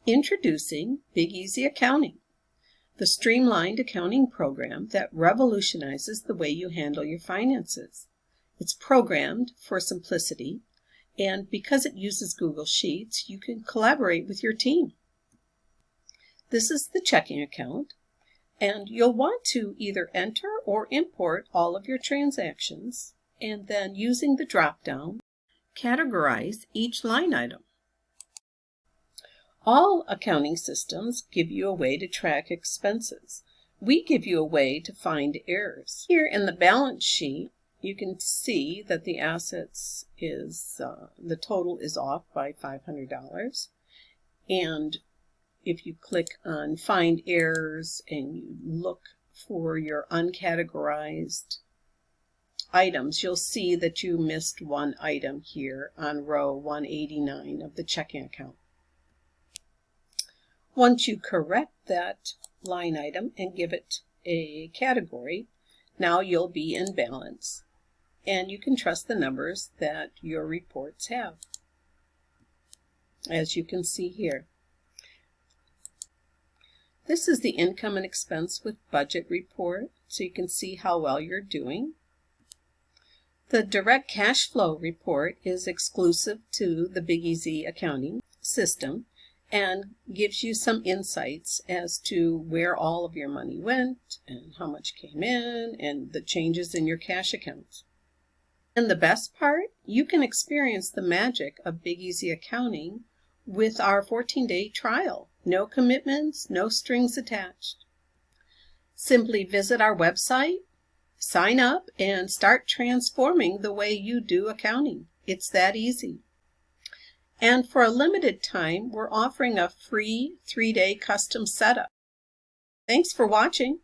Introducing Big Easy Accounting, the streamlined accounting program that revolutionizes the way you handle your finances. It's programmed for simplicity, and because it uses Google Sheets, you can collaborate with your team. This is the checking account, and you'll want to either enter or import all of your transactions, and then using the drop-down, categorize each line item. All accounting systems give you a way to track expenses. We give you a way to find errors. Here in the balance sheet, you can see that the assets is, the total is off by $500. And if you click on Find Errors and you look for your uncategorized items, you'll see that you missed one item here on row 189 of the checking account. Once you correct that line item and give it a category, now you'll be in balance, and you can trust the numbers that your reports have, as you can see here. This is the income and expense with budget report, so you can see how well you're doing. The direct cash flow report is exclusive to the Big Easy accounting system and gives you some insights as to where all of your money went and how much came in and the changes in your cash accounts. And the best part, you can experience the magic of Big Easy accounting with our 14-day trial. No commitments, no strings attached. Simply visit our website, sign up, and start transforming the way you do accounting. It's that easy. And for a limited time, we're offering a free 3-day custom setup. Thanks for watching.